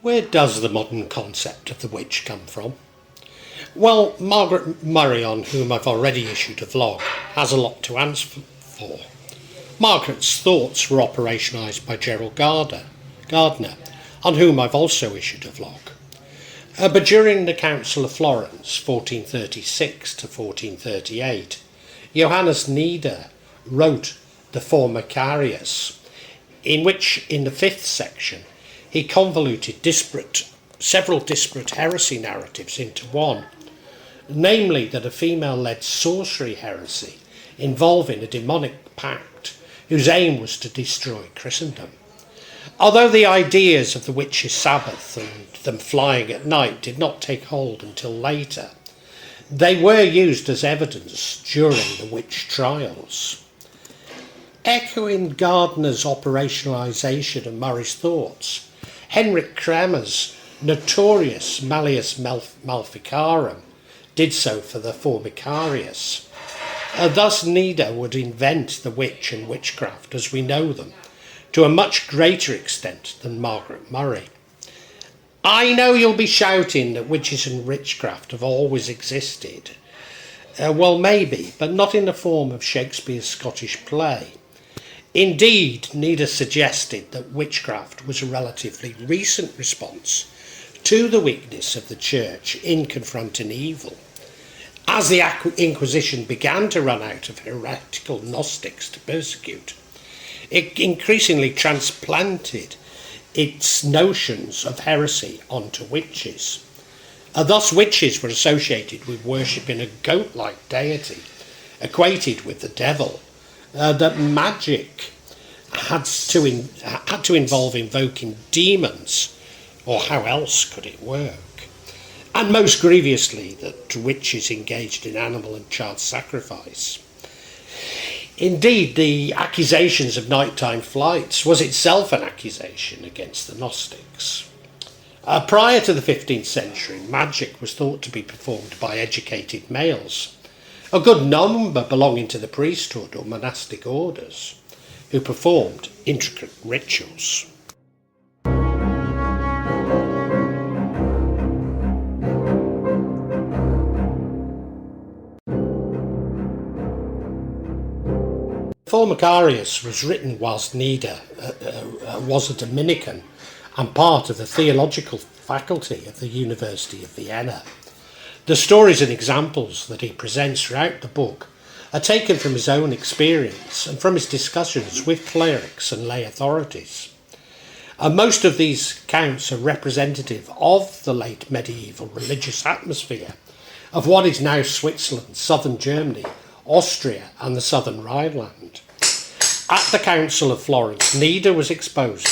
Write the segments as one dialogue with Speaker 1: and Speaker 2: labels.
Speaker 1: Where does the modern concept of the witch come from? Well, Margaret Murray, on whom I've already issued a vlog, has a lot to answer for. Margaret's thoughts were operationalised by Gerald Gardner, on whom I've also issued a vlog. But during the Council of Florence, 1436 to 1438, Johannes Nider wrote the Formicarius, in which, in the 5th section, he convoluted several disparate heresy narratives into one, namely that a female-led sorcery-heresy involving a demonic pact whose aim was to destroy Christendom. Although the ideas of the Witches Sabbath and them flying at night did not take hold until later, they were used as evidence during the witch trials. Echoing Gardner's operationalisation of Murray's thoughts, Heinrich Kramer's notorious Malleus Maleficarum did so for the Formicarius. Thus Nider would invent the witch and witchcraft as we know them, to a much greater extent than Margaret Murray. I know you'll be shouting that witches and witchcraft have always existed. Well, maybe, but not in the form of Shakespeare's Scottish play. Indeed, Nider suggested that witchcraft was a relatively recent response to the weakness of the Church in confronting evil. As the Inquisition began to run out of heretical Gnostics to persecute, it increasingly transplanted its notions of heresy onto witches. Thus witches were associated with worshipping a goat-like deity, equated with the devil, that magic had to involve invoking demons, or how else could it work? And most grievously, that witches engaged in animal and child sacrifice. Indeed, the accusations of nighttime flights was itself an accusation against the Gnostics. Prior to the 15th century, magic was thought to be performed by educated males, a good number belonging to the priesthood or monastic orders, who performed intricate rituals. Formicarius was written whilst Nider was a Dominican and part of the theological faculty of the University of Vienna. The stories and examples that he presents throughout the book are taken from his own experience and from his discussions with clerics and lay authorities. Most of these accounts are representative of the late medieval religious atmosphere of what is now Switzerland, southern Germany, Austria and the southern Rhineland. At the Council of Florence, Nider was exposed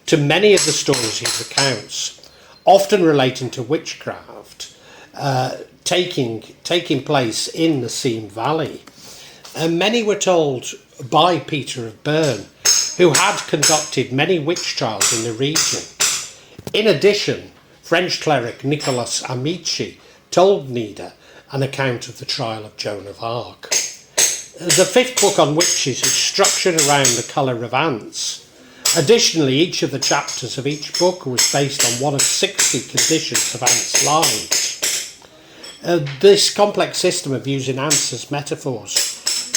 Speaker 1: to many of the stories he recounts, often relating to witchcraft, taking place in the Seine Valley. And many were told by Peter of Bern, who had conducted many witch trials in the region. In addition, French cleric Nicolas Amici told Nider an account of the trial of Joan of Arc. The 5th book on witches is structured around the colour of ants. Additionally, each of the chapters of each book was based on one of 60 conditions of ants' lives. This complex system of using ants as metaphors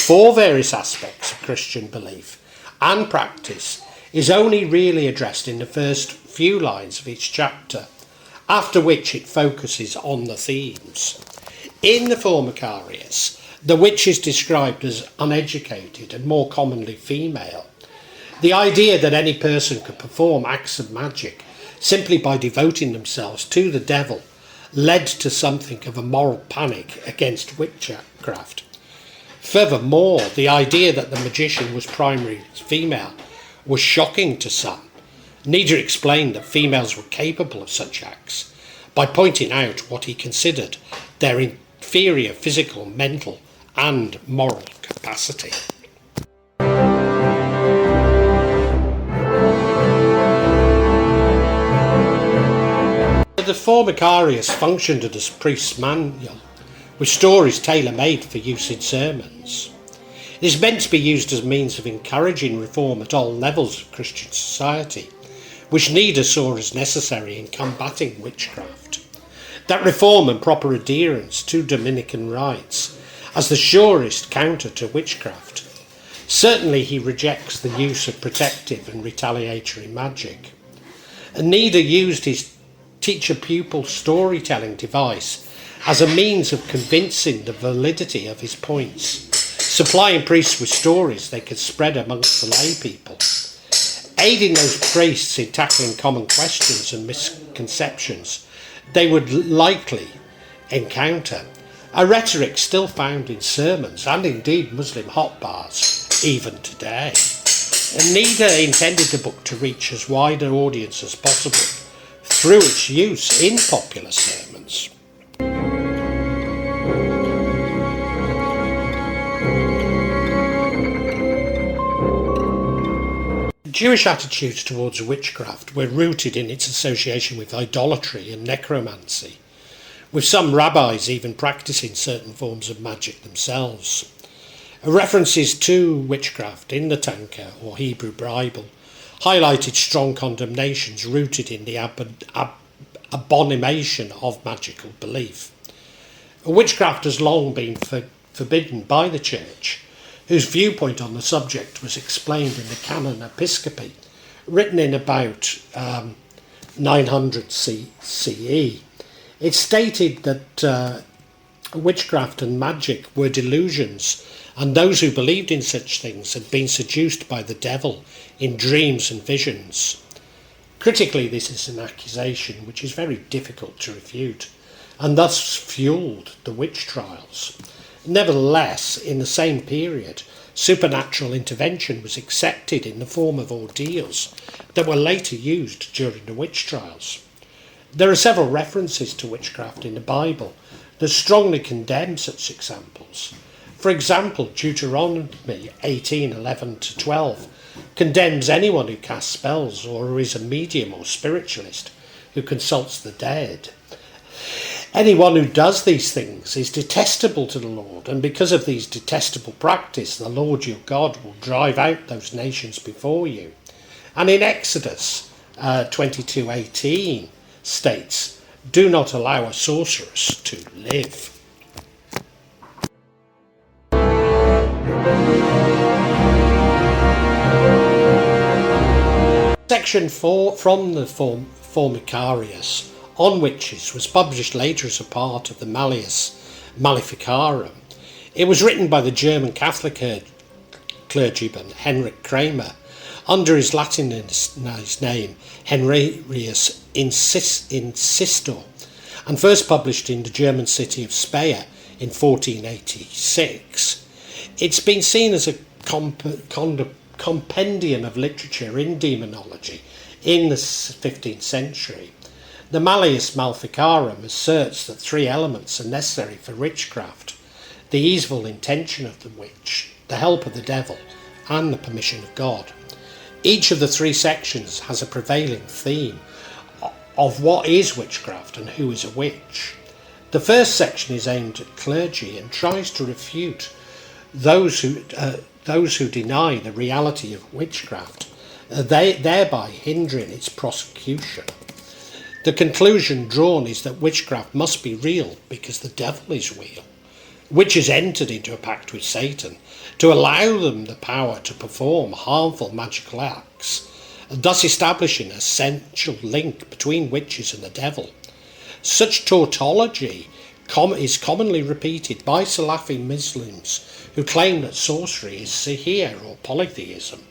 Speaker 1: for various aspects of Christian belief and practice is only really addressed in the first few lines of each chapter, after which it focuses on the themes. In the Formicarius, the witch is described as uneducated and more commonly female. The idea that any person could perform acts of magic simply by devoting themselves to the devil led to something of a moral panic against witchcraft. Furthermore, the idea that the magician was primarily female was shocking to some. Nider explained that females were capable of such acts by pointing out what he considered their inferior physical, mental and moral capacity. The Formicarius functioned as a priest's manual, with stories tailor-made for use in sermons. It is meant to be used as a means of encouraging reform at all levels of Christian society, which Nider saw as necessary in combating witchcraft. That reform and proper adherence to Dominican rites as the surest counter to witchcraft. Certainly he rejects the use of protective and retaliatory magic. And Nider used his teacher-pupil storytelling device as a means of convincing the validity of his points, supplying priests with stories they could spread amongst the lay people, aiding those priests in tackling common questions and misconceptions they would likely encounter, a rhetoric still found in sermons and indeed Muslim hot bars even today. And Nider intended the book to reach as wide an audience as possible through its use in popular sermons. Jewish attitudes towards witchcraft were rooted in its association with idolatry and necromancy, with some rabbis even practicing certain forms of magic themselves. References to witchcraft in the Tanka or Hebrew Bible highlighted strong condemnations rooted in the abomination of magical belief. Witchcraft has long been forbidden by the Church, whose viewpoint on the subject was explained in the Canon Episcopi, written in about 900 CE. It stated that witchcraft and magic were delusions, and those who believed in such things had been seduced by the devil in dreams and visions. Critically, this is an accusation which is very difficult to refute, and thus fuelled the witch trials. Nevertheless, in the same period, supernatural intervention was accepted in the form of ordeals that were later used during the witch trials. There are several references to witchcraft in the Bible that strongly condemn such examples. For example, Deuteronomy 18:11-12 condemns anyone who casts spells or who is a medium or spiritualist who consults the dead. Anyone who does these things is detestable to the Lord, and because of these detestable practice, the Lord your God will drive out those nations before you. And in Exodus 22:18 states, do not allow a sorceress to live. Section 4 from the Formicarius on witches was published later as a part of the Malleus Maleficarum. It was written by the German Catholic clergyman Heinrich Kramer under his Latinized name Heinrich Insistor, and first published in the German city of Speyer in 1486. It's been seen as a compendium of literature in demonology in the 15th century. The Malleus Maleficarum asserts that three elements are necessary for witchcraft: the evil intention of the witch, the help of the devil, and the permission of God. Each of the three sections has a prevailing theme of what is witchcraft and who is a witch. The first section is aimed at clergy and tries to refute those who deny the reality of witchcraft, thereby hindering its prosecution. The conclusion drawn is that witchcraft must be real because the devil is real. Witches entered into a pact with Satan to allow them the power to perform harmful magical acts, thus establishing an essential link between witches and the devil. Such tautology is commonly repeated by Salafi Muslims who claim that sorcery is sihr or polytheism.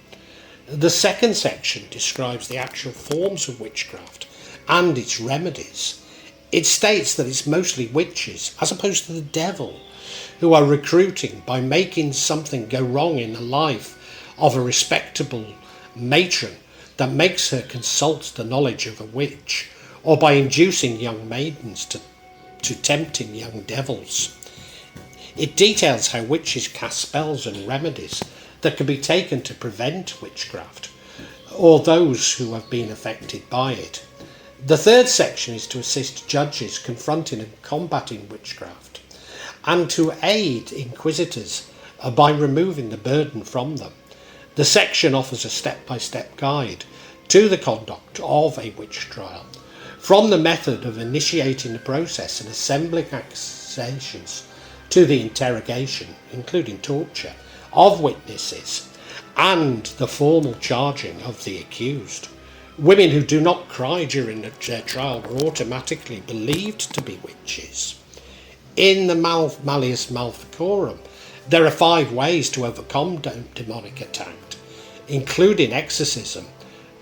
Speaker 1: The second section describes the actual forms of witchcraft and its remedies. It states that it's mostly witches, as opposed to the devil, who are recruiting by making something go wrong in the life of a respectable matron that makes her consult the knowledge of a witch, or by inducing young maidens to tempting young devils. It details how witches cast spells and remedies that can be taken to prevent witchcraft, or those who have been affected by it. The third section is to assist judges confronting and combating witchcraft, and to aid inquisitors by removing the burden from them. The section offers a step-by-step guide to the conduct of a witch trial, from the method of initiating the process and assembling accusations to the interrogation, including torture, of witnesses and the formal charging of the accused. Women who do not cry during their trial were automatically believed to be witches. In the Malleus Maleficarum, there are 5 ways to overcome demonic attack, including exorcism.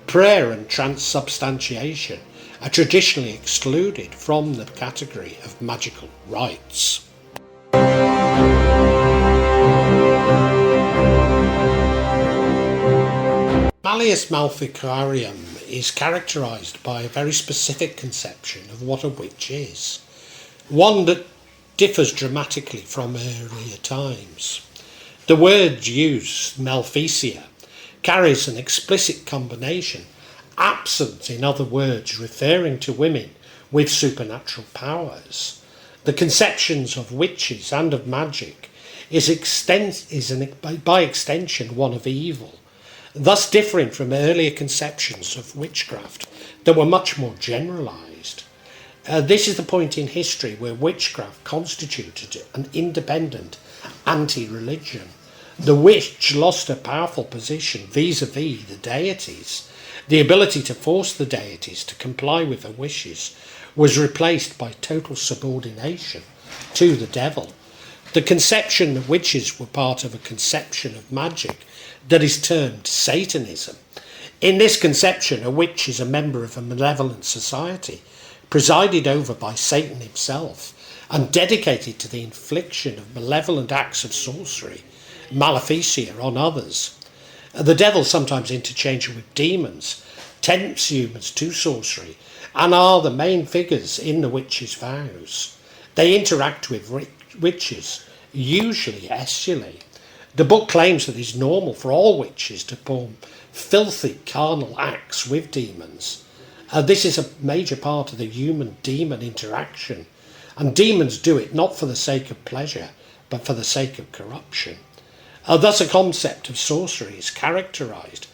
Speaker 1: Prayer and transubstantiation are traditionally excluded from the category of magical rites. Malleus Maleficarum is characterised by a very specific conception of what a witch is, one that differs dramatically from earlier times. The word used, maleficia, carries an explicit combination, absent in other words referring to women with supernatural powers. The conceptions of witches and of magic is by extension one of evil, thus differing from earlier conceptions of witchcraft that were much more generalised. This is the point in history where witchcraft constituted an independent anti-religion. The witch lost her powerful position vis-à-vis the deities. The ability to force the deities to comply with her wishes was replaced by total subordination to the devil. The conception that witches were part of a conception of magic that is termed Satanism. In this conception, a witch is a member of a malevolent society, presided over by Satan himself, and dedicated to the infliction of malevolent acts of sorcery, maleficia, on others. The devil, sometimes interchangeable with demons, tempts humans to sorcery and are the main figures in the witches' vows. They interact with witches, usually sexually. The book claims that it's normal for all witches to perform filthy carnal acts with demons. This is a major part of the human-demon interaction, and demons do it not for the sake of pleasure, but for the sake of corruption. Thus, a concept of sorcery is characterised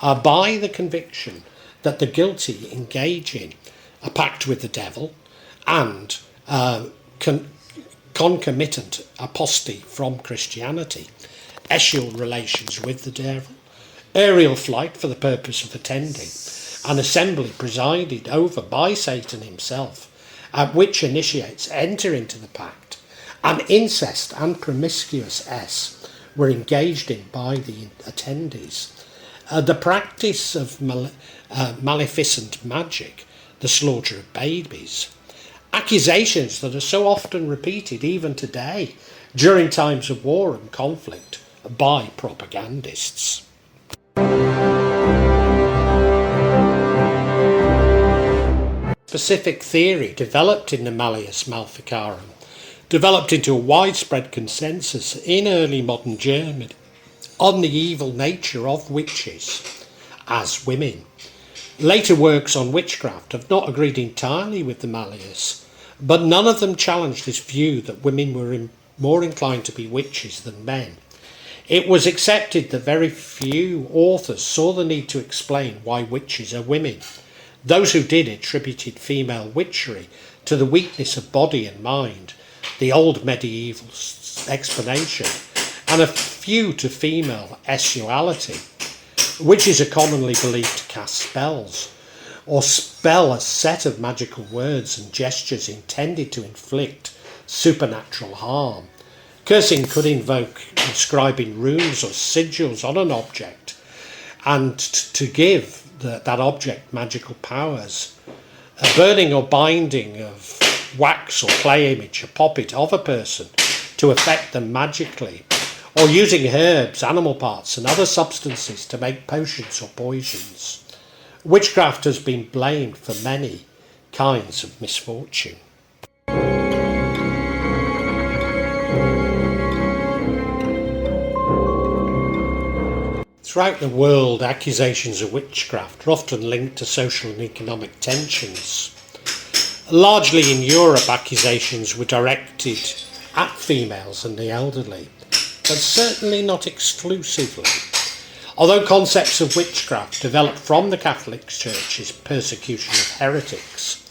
Speaker 1: by the conviction that the guilty engage in a pact with the devil and concomitant apostasy from Christianity, sexual relations with the devil, aerial flight for the purpose of attending an assembly presided over by Satan himself, at which initiates enter into the pact, and incest and promiscuous were engaged in by the attendees. The practice of maleficent magic, the slaughter of babies, accusations that are so often repeated even today during times of war and conflict by propagandists. Specific theory developed in the Malleus Maleficarum developed into a widespread consensus in early modern Germany on the evil nature of witches as women. Later works on witchcraft have not agreed entirely with the Malleus, but none of them challenged this view that women were more inclined to be witches than men. It was accepted that very few authors saw the need to explain why witches are women. Those who did attributed female witchery to the weakness of body and mind, the old medieval explanation, and a few to female sexuality. Witches are commonly believed to cast spells, or spell a set of magical words and gestures intended to inflict supernatural harm. Cursing could invoke inscribing runes or sigils on an object, and to give that object magical powers. A burning or binding of wax or clay image, a puppet of a person, to affect them magically, or using herbs, animal parts and other substances to make potions or poisons. Witchcraft has been blamed for many kinds of misfortune. Throughout the world, accusations of witchcraft are often linked to social and economic tensions. Largely in Europe, accusations were directed at females and the elderly, but certainly not exclusively. Although concepts of witchcraft developed from the Catholic Church's persecution of heretics,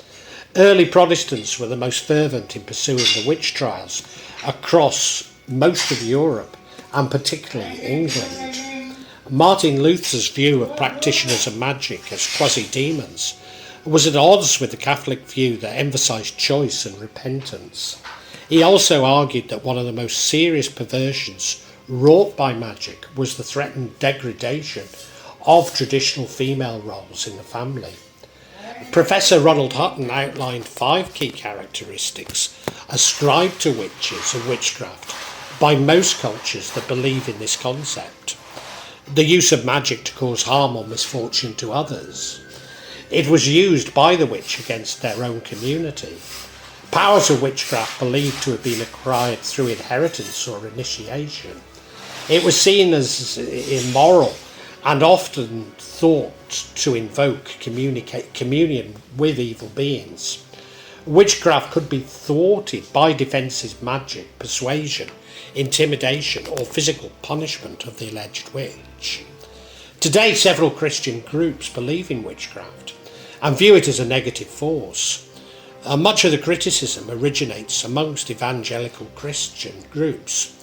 Speaker 1: early Protestants were the most fervent in pursuing the witch trials across most of Europe, and particularly England. Martin Luther's view of practitioners of magic as quasi-demons was at odds with the Catholic view that emphasised choice and repentance. He also argued that one of the most serious perversions wrought by magic was the threatened degradation of traditional female roles in the family. Professor Ronald Hutton outlined 5 key characteristics ascribed to witches and witchcraft by most cultures that believe in this concept. The use of magic to cause harm or misfortune to others. It was used by the witch against their own community. Powers of witchcraft believed to have been acquired through inheritance or initiation. It was seen as immoral and often thought to invoke communion with evil beings. Witchcraft could be thwarted by defensive magic, persuasion, intimidation, or physical punishment of the alleged witch. Today, several Christian groups believe in witchcraft and view it as a negative force. Much of the criticism originates amongst evangelical Christian groups,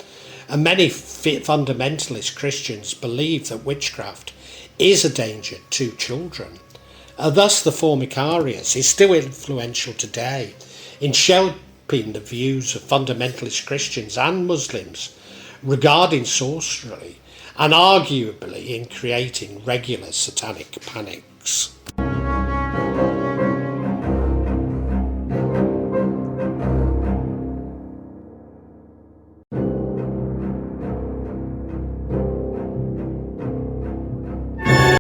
Speaker 1: and many fundamentalist Christians believe that witchcraft is a danger to children. Thus, the Formicarius is still influential today in shaping the views of fundamentalist Christians and Muslims regarding sorcery, and arguably in creating regular satanic panics.